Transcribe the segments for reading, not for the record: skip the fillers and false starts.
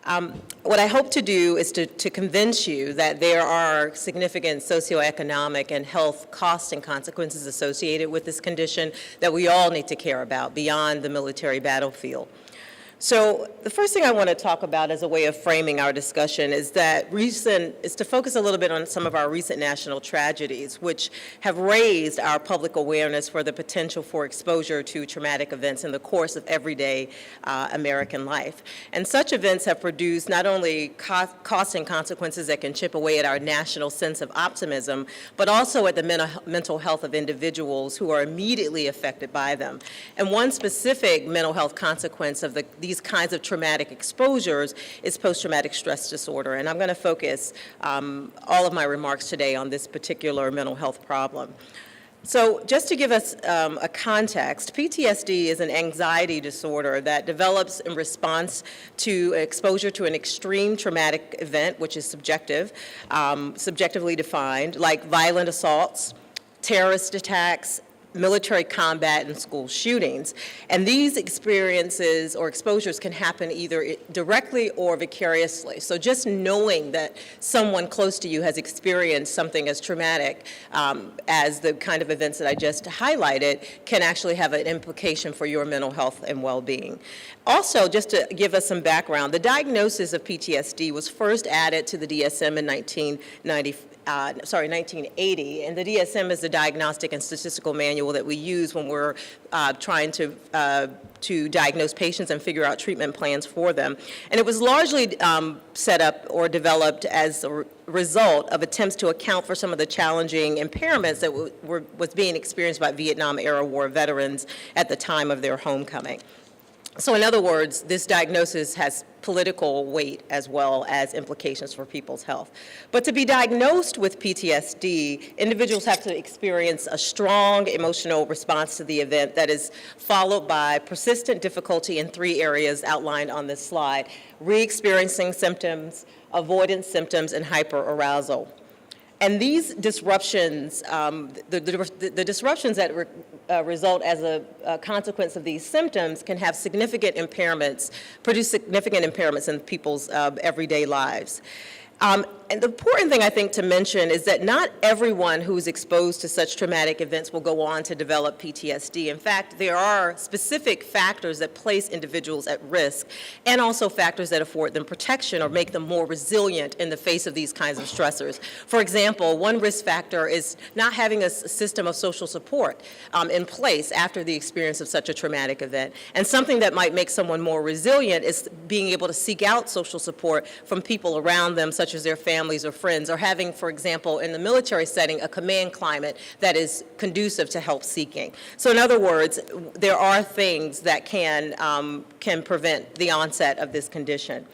What I hope to do is to convince you that there are significant socioeconomic and health costs and consequences associated with this condition that we all need to care about beyond the military battlefield. So the first thing I want to talk about as a way of framing our discussion is to focus a little bit on some of our recent national tragedies, which have raised our public awareness for the potential for exposure to traumatic events in the course of everyday American life. And such events have produced not only costs and consequences that can chip away at our national sense of optimism, but also at the mental health of individuals who are immediately affected by them. And one specific mental health consequence of these kinds of traumatic exposures is post-traumatic stress disorder. And I'm going to focus all of my remarks today on this particular mental health problem. So just to give us a context, PTSD is an anxiety disorder that develops in response to exposure to an extreme traumatic event, which is subjective, subjectively defined, like violent assaults, terrorist attacks, military combat, and school shootings. And these experiences or exposures can happen either directly or vicariously. So just knowing that someone close to you has experienced something as traumatic as the kind of events that I just highlighted can actually have an implication for your mental health and well-being. Also, just to give us some background, the diagnosis of PTSD was first added to the DSM in 1980, and the DSM is the Diagnostic and Statistical Manual that we use when we're trying to diagnose patients and figure out treatment plans for them. And it was largely set up or developed as a result of attempts to account for some of the challenging impairments that was being experienced by Vietnam-era war veterans at the time of their homecoming. So in other words, this diagnosis has political weight as well as implications for people's health. But to be diagnosed with PTSD, individuals have to experience a strong emotional response to the event that is followed by persistent difficulty in 3 areas outlined on this slide: re-experiencing symptoms, avoidance symptoms, and hyperarousal. And these disruptions, the disruptions that result as a consequence of these symptoms can have significant impairments, produce significant impairments in people's everyday lives. And the important thing I think to mention is that not everyone who is exposed to such traumatic events will go on to develop PTSD. In fact, there are specific factors that place individuals at risk and also factors that afford them protection or make them more resilient in the face of these kinds of stressors. For example, one risk factor is not having a system of social support in place after the experience of such a traumatic event. And something that might make someone more resilient is being able to seek out social support from people around them, such as their families or friends, or having, for example, in the military setting, a command climate that is conducive to help seeking. So in other words, there are things that can prevent the onset of this condition.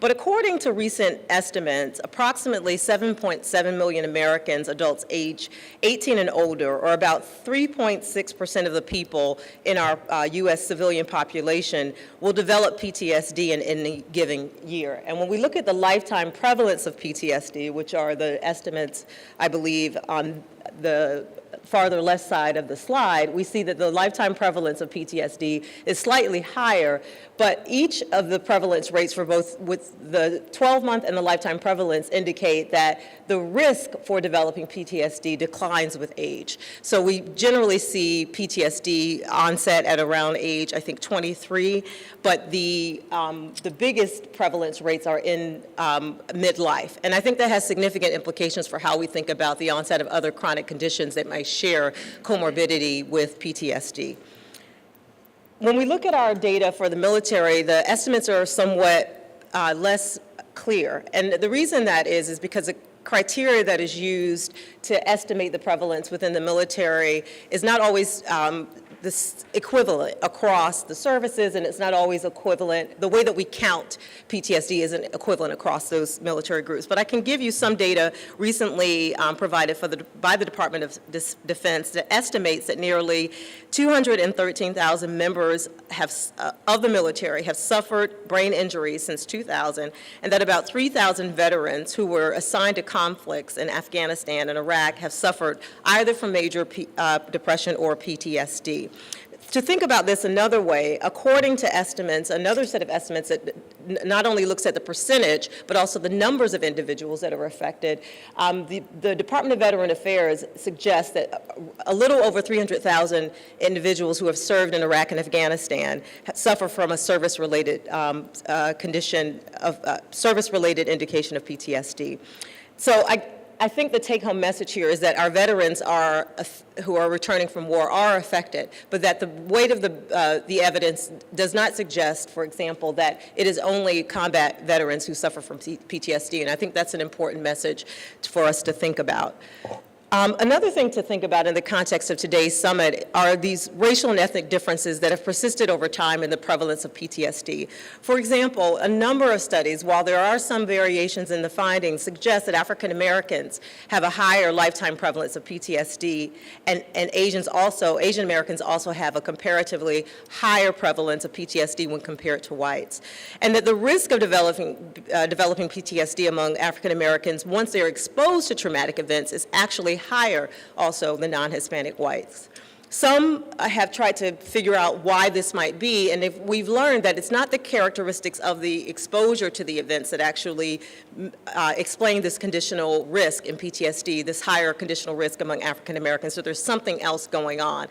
But according to recent estimates, approximately 7.7 million Americans, adults age 18 and older, or about 3.6% of the people in our U.S. civilian population, will develop PTSD in any given year. And when we look at the lifetime prevalence of PTSD, which are the estimates, I believe, on the farther left side of the slide, we see that the lifetime prevalence of PTSD is slightly higher, but each of the prevalence rates for both with the 12-month and the lifetime prevalence indicate that the risk for developing PTSD declines with age. So we generally see PTSD onset at around age, I think, 23, but the biggest prevalence rates are in midlife. And I think that has significant implications for how we think about the onset of other chronic conditions that might share comorbidity with PTSD. When we look at our data for the military, the estimates are somewhat less clear. And the reason that is because the criteria that is used to estimate the prevalence within the military is not always this equivalent across the services, and it's not always equivalent. The way that we count PTSD isn't equivalent across those military groups. But I can give you some data recently provided by the Department of Defense that estimates that nearly 213,000 members of the military have suffered brain injuries since 2000, and that about 3,000 veterans who were assigned to conflicts in Afghanistan and Iraq have suffered either from major depression or PTSD. To think about this another way, according to estimates, another set of estimates that not only looks at the percentage, but also the numbers of individuals that are affected, the Department of Veteran Affairs suggests that a little over 300,000 individuals who have served in Iraq and Afghanistan suffer from a service-related condition of service-related indication of PTSD. So I think the take-home message here is that our veterans who are returning from war are affected, but that the weight of the evidence does not suggest, for example, that it is only combat veterans who suffer from PTSD, and I think that's an important message for us to think about. Another thing to think about in the context of today's summit are these racial and ethnic differences that have persisted over time in the prevalence of PTSD. For example, a number of studies, while there are some variations in the findings, suggest that African Americans have a higher lifetime prevalence of PTSD, and Asian Americans also have a comparatively higher prevalence of PTSD when compared to whites. And that the risk of developing PTSD among African Americans once they're exposed to traumatic events is actually higher also than non-Hispanic whites. Some have tried to figure out why this might be, and we've learned that it's not the characteristics of the exposure to the events that actually explain this conditional risk in PTSD, this higher conditional risk among African Americans, so there's something else going on.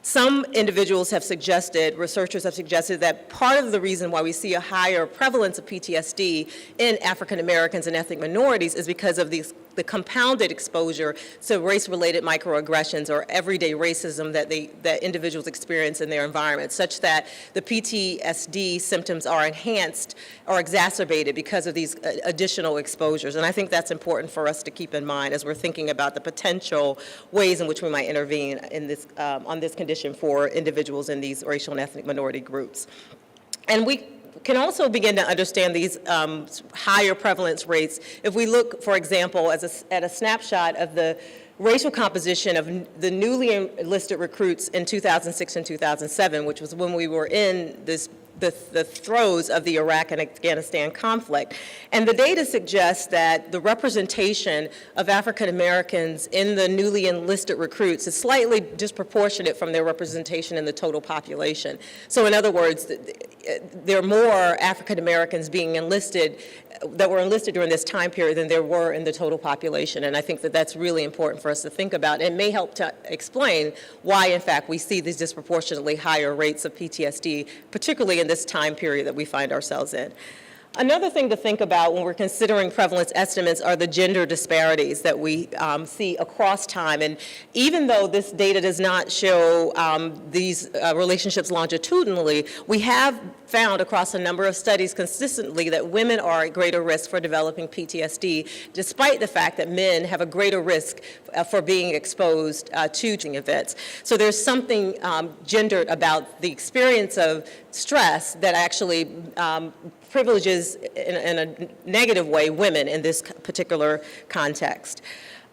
Some individuals have suggested, researchers have suggested, that part of the reason why we see a higher prevalence of PTSD in African Americans and ethnic minorities is because of the compounded exposure to race-related microaggressions or everyday racism that individuals experience in their environment, such that the PTSD symptoms are enhanced or exacerbated because of these additional exposures. And I think that's important for us to keep in mind as we're thinking about the potential ways in which we might intervene in this, on this condition for individuals in these racial and ethnic minority groups. And we can also begin to understand these higher prevalence rates if we look, for example, at a snapshot of the racial composition of the newly enlisted recruits in 2006 and 2007, which was when we were in the throes of the Iraq and Afghanistan conflict. And the data suggests that the representation of African Americans in the newly enlisted recruits is slightly disproportionate from their representation in the total population. So in other words, there are more African Americans being enlisted that were enlisted during this time period than there were in the total population. And I think that that's really important for us to think about. It may help to explain why, in fact, we see these disproportionately higher rates of PTSD, particularly in this time period that we find ourselves in. Another thing to think about when we're considering prevalence estimates are the gender disparities that we see across time. And even though this data does not show these relationships longitudinally, we have found across a number of studies consistently that women are at greater risk for developing PTSD, despite the fact that men have a greater risk for being exposed to events. So there's something gendered about the experience of stress that actually privileges in a negative way women in this particular context.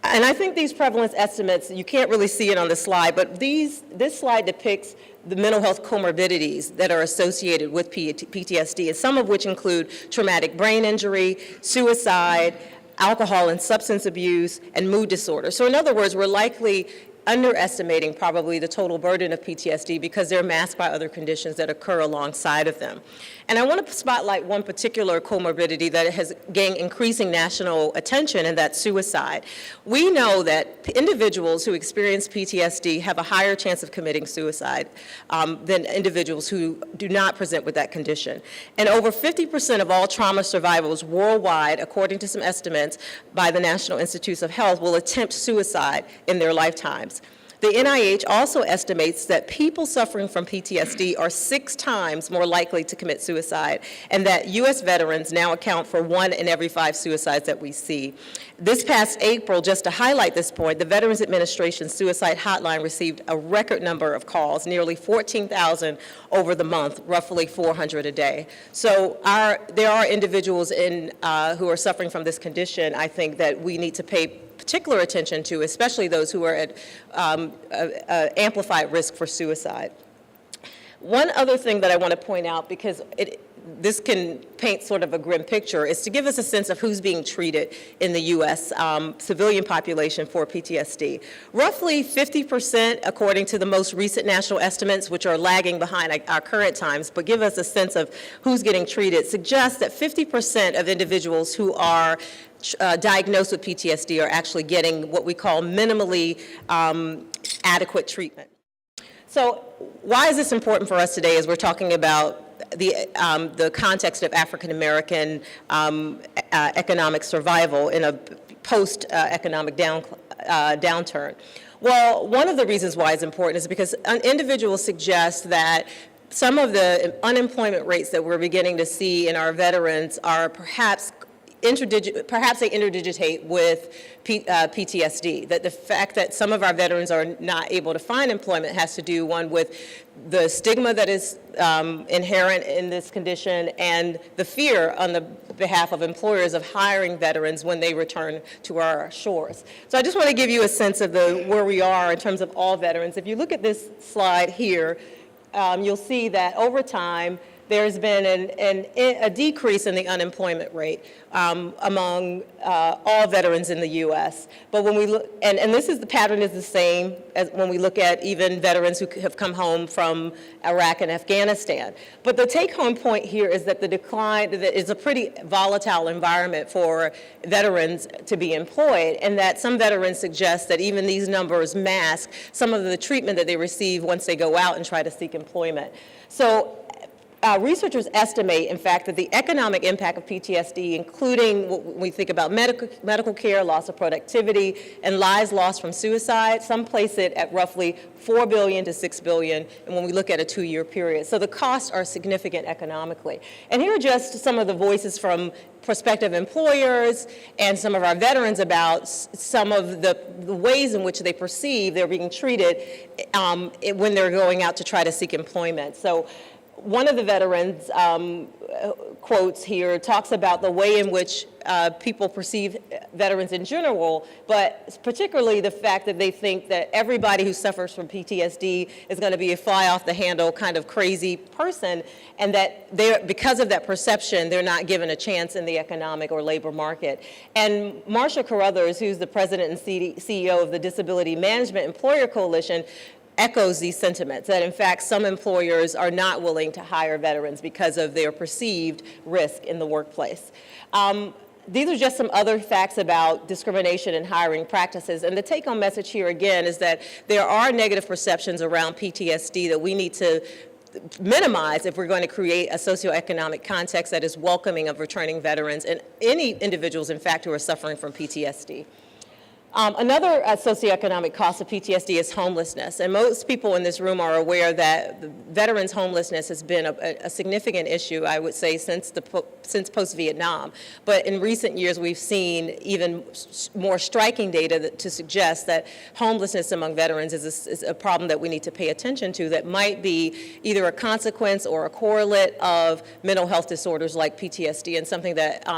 And I think these prevalence estimates, you can't really see it on the slide, but this slide depicts the mental health comorbidities that are associated with PTSD, and some of which include traumatic brain injury, suicide, alcohol and substance abuse, and mood disorder. So in other words, we're likely underestimating probably the total burden of PTSD because they're masked by other conditions that occur alongside of them. And I want to spotlight one particular comorbidity that has gained increasing national attention, and that's suicide. We know that individuals who experience PTSD have a higher chance of committing suicide than individuals who do not present with that condition. And over 50% of all trauma survivors worldwide, according to some estimates by the National Institutes of Health, will attempt suicide in their lifetimes. The NIH also estimates that people suffering from PTSD are 6 times more likely to commit suicide, and that U.S. veterans now account for 1 in every 5 suicides that we see. This past April, just to highlight this point, the Veterans Administration Suicide Hotline received a record number of calls, nearly 14,000 over the month, roughly 400 a day. So there are individuals who are suffering from this condition, I think, that we need to pay particular attention to, especially those who are at amplified risk for suicide. One other thing that I want to point out, because this can paint sort of a grim picture, is to give us a sense of who's being treated in the U.S. Civilian population for PTSD. Roughly 50%, according to the most recent national estimates, which are lagging behind our current times, but give us a sense of who's getting treated, suggests that 50% of individuals who are diagnosed with PTSD are actually getting what we call minimally adequate treatment. So why is this important for us today as we're talking about the context of African American economic survival in a post-economic downturn? Well, one of the reasons why it's important is because individuals suggest that some of the unemployment rates that we're beginning to see in our veterans are perhaps they interdigitate with PTSD, that the fact that some of our veterans are not able to find employment has to do, one, with the stigma that is inherent in this condition and the fear on the behalf of employers of hiring veterans when they return to our shores. So I just want to give you a sense of where we are in terms of all veterans. If you look at this slide here, you'll see that over time, there's been a decrease in the unemployment rate among all veterans in the U.S. But when we look, and the pattern is the same as when we look at even veterans who have come home from Iraq and Afghanistan. But the take-home point here is that the decline is a pretty volatile environment for veterans to be employed, and that some veterans suggest that even these numbers mask some of the treatment that they receive once they go out and try to seek employment. So researchers estimate, in fact, that the economic impact of PTSD, including when we think about medical care, loss of productivity, and lives lost from suicide, some place it at roughly $4 billion to $6 billion, and when we look at a 2-year period. So the costs are significant economically. And here are just some of the voices from prospective employers and some of our veterans about some of the ways in which they perceive they're being treated when they're going out to try to seek employment. So one of the veterans quotes here talks about the way in which people perceive veterans in general, but particularly the fact that they think that everybody who suffers from PTSD is going to be a fly-off-the-handle kind of crazy person, and that because of that perception, they're not given a chance in the economic or labor market. And Marsha Carruthers, who's the president and CEO of the Disability Management Employer Coalition, echoes these sentiments, that in fact some employers are not willing to hire veterans because of their perceived risk in the workplace. These are just some other facts about discrimination in hiring practices, and the take-home message here again is that there are negative perceptions around PTSD that we need to minimize if we're going to create a socioeconomic context that is welcoming of returning veterans and any individuals, in fact, who are suffering from PTSD. Another socioeconomic cost of PTSD is homelessness, and most people in this room are aware that veterans' homelessness has been a significant issue, I would say, since post-Vietnam. But in recent years, we've seen even more striking data to suggest that homelessness among veterans is a problem that we need to pay attention to that might be either a consequence or a correlate of mental health disorders like PTSD, and something that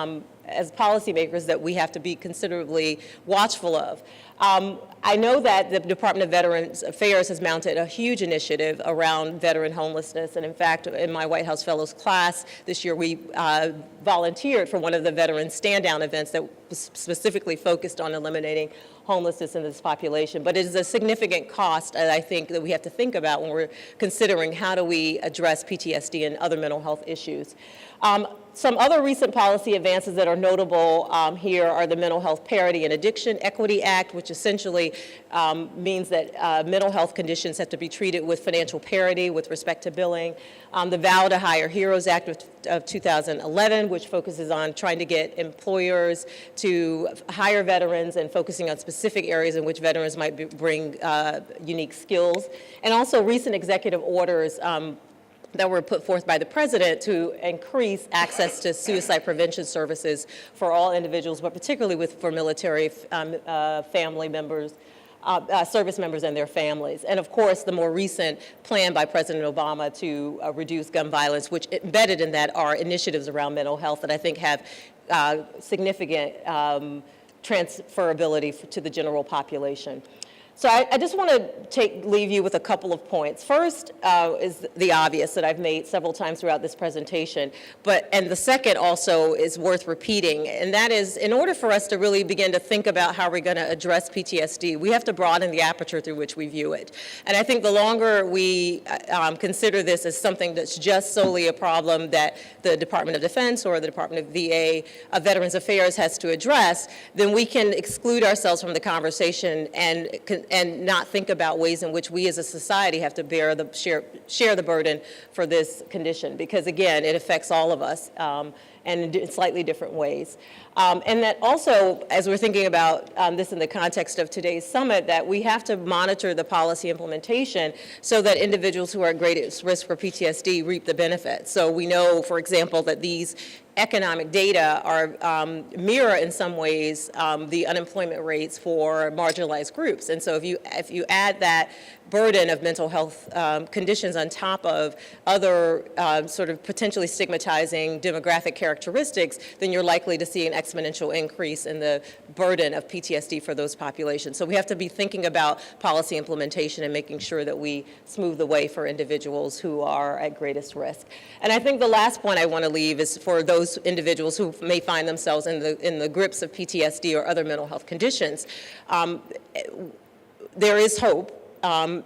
as policymakers that we have to be considerably watchful of. I know that the Department of Veterans Affairs has mounted a huge initiative around veteran homelessness, and in fact, in my White House Fellows class this year, we volunteered for one of the veteran stand-down events that was specifically focused on eliminating homelessness in this population. But it is a significant cost, I think, that we have to think about when we're considering how do we address PTSD and other mental health issues. Some other recent policy advances that are notable here are the Mental Health Parity and Addiction Equity Act, which essentially means that mental health conditions have to be treated with financial parity with respect to billing. The Vow to Hire Heroes Act of 2011, which focuses on trying to get employers to hire veterans and focusing on specific areas in which veterans might bring unique skills. And also recent executive orders that were put forth by the president to increase access to suicide prevention services for all individuals, but particularly for military family members, service members and their families. And of course, the more recent plan by President Obama to reduce gun violence, which embedded in that are initiatives around mental health that I think have significant transferability to the general population. So I just want to leave you with a couple of points. First is the obvious that I've made several times throughout this presentation, and the second also is worth repeating, and that is, in order for us to really begin to think about how we're going to address PTSD, we have to broaden the aperture through which we view it. And I think the longer we consider this as something that's just solely a problem that the Department of Defense or the Department of VA Veterans Affairs has to address, then we can exclude ourselves from the conversation and not think about ways in which we as a society have to share the burden for this condition, because again, it affects all of us and in slightly different ways. And that also, as we're thinking about this in the context of today's summit, that we have to monitor the policy implementation so that individuals who are at greatest risk for PTSD reap the benefits. So we know, for example, that these economic data are mirror in some ways the unemployment rates for marginalized groups. And so if you add that burden of mental health conditions on top of other sort of potentially stigmatizing demographic characteristics, then you're likely to see an exponential increase in the burden of PTSD for those populations. So we have to be thinking about policy implementation and making sure that we smooth the way for individuals who are at greatest risk. And I think the last point I want to leave is for those individuals who may find themselves in the grips of PTSD or other mental health conditions. There is hope.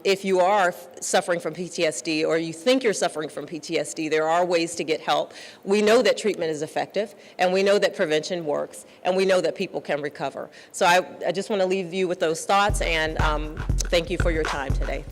If you are suffering from PTSD or you think you're suffering from PTSD, there are ways to get help. We know that treatment is effective, and we know that prevention works, and we know that people can recover. So I just want to leave you with those thoughts, and thank you for your time today.